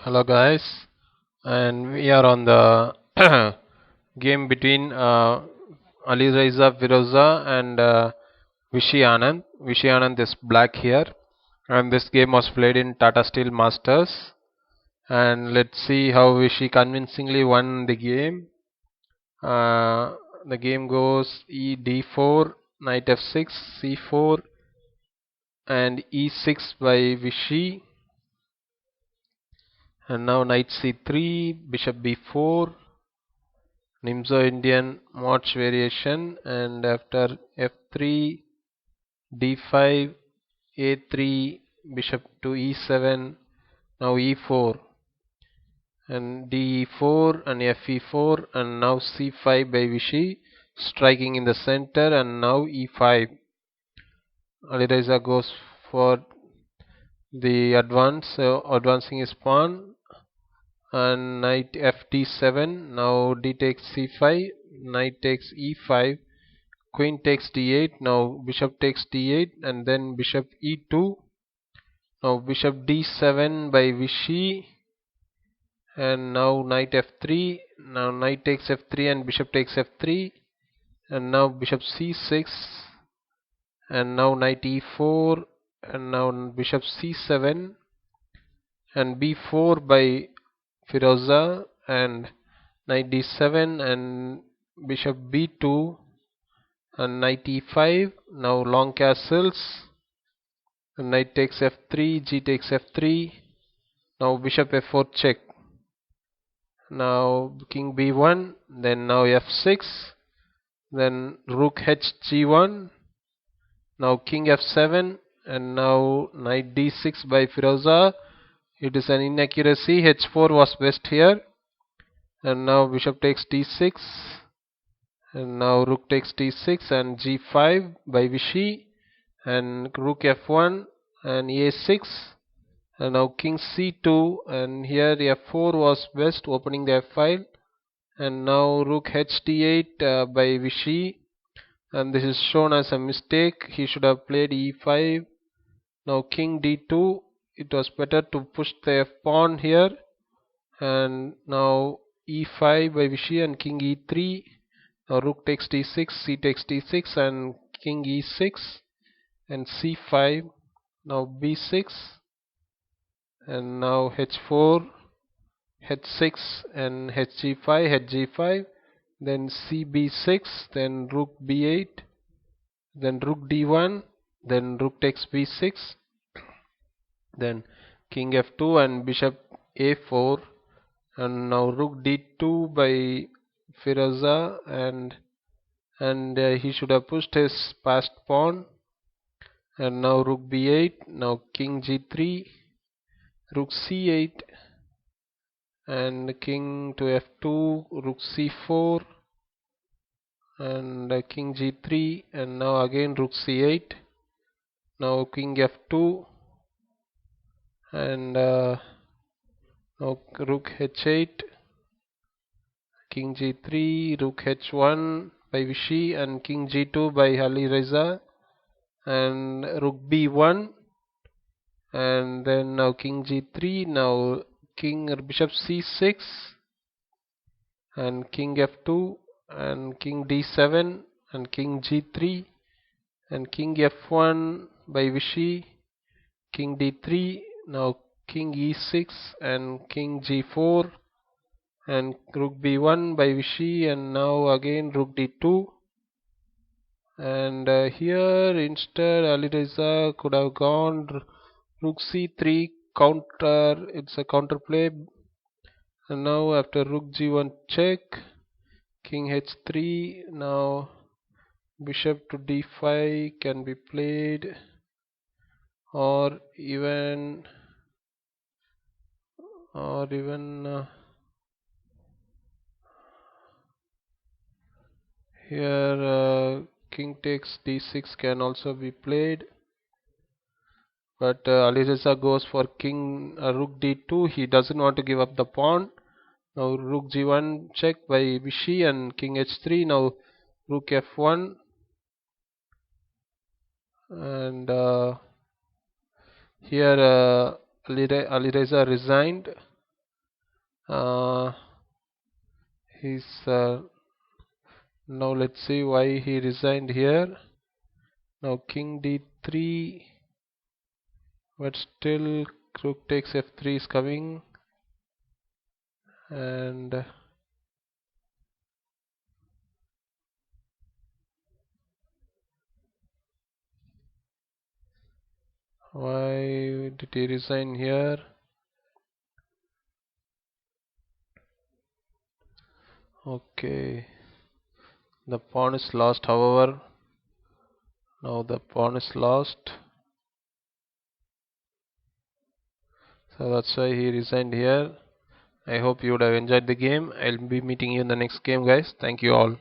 Hello guys, and we are on the game between Alireza Firouzja and Vishy Anand. Vishy Anand is black here, and this game was played in Tata Steel Masters. And let's see how Vishy convincingly won the game. The game goes E d4, knight f6, c4, and e6 by Vishy. And now knight c3, bishop b4, Nimzo Indian March variation, and after f3, d5, a3, bishop to e7, now e4, and d4 and fe4, and now c5 by Vishy, striking in the center, and now e5. Alireza goes for the advancing his pawn, and knight fd7. Now d takes c5, knight takes e5, queen takes d8. Now bishop takes d8, and then bishop e2. Now bishop d7 by Vishy, and now knight f3. Now knight takes f3 and bishop takes f3, and now bishop c6, and now knight e4, and now bishop c7, and b4 by Firouzja, and knight d7, and bishop b2, and knight e5. Now long castles, and knight takes f3, g takes f3. Now bishop f4 check. Now king b1, then now f6, then rook h g1. Now king f7, and now knight d6 by Firouzja. It is an inaccuracy. h4 was best here, and now bishop takes d6, and now rook takes d6, and g5 by Vishy, and rook f1 and a6, and now king c2, and here f4 was best, opening the f file, and now rook h d8 by Vishy, and this is shown as a mistake. He should have played e5. Now king d2, it was better to push the f pawn here, and now e5 by Vishy and king e3. Now rook takes d6, c takes d6, and king e6, and c5. Now b6, and now h4, h6, and hg5, hg5, then cb6, then rook b8, then rook d1, then rook takes b6, then king f2 and bishop a4, and now rook d2 by Firouzja, and he should have pushed his passed pawn, and now rook b8, now king g3, rook c8, and king to f2, rook c4, and king g3, and now again rook c8, now king f2, and now rook h8, king g3, rook h1 by Vishy, and king g2 by Alireza, and rook b1, and then now king g3, now king bishop c6, and king f2, and king d7, and king g3, and king f1 by Vishy, king d3, now king e6, and king g4, and rook b1 by Vishy, and now again rook d2, and here instead Alireza could have gone rook c3 counter. It's a counter play, and now after rook g1 check, king h3, now bishop to d5 can be played, or even here king takes d6 can also be played, but Alireza goes for king rook d2. He doesn't want to give up the pawn. Now rook g1 check by Vishy, and king h3. Now rook f1, and here Alireza resigned, Uh, he's now let's see why he resigned here. Now king d3, but still rook takes f3 is coming, and why did he resign here? Okay, the pawn is lost, however. Now the pawn is lost, so that's why he resigned here. I hope you would have enjoyed the game. I'll be meeting you in the next game, guys. Thank you all.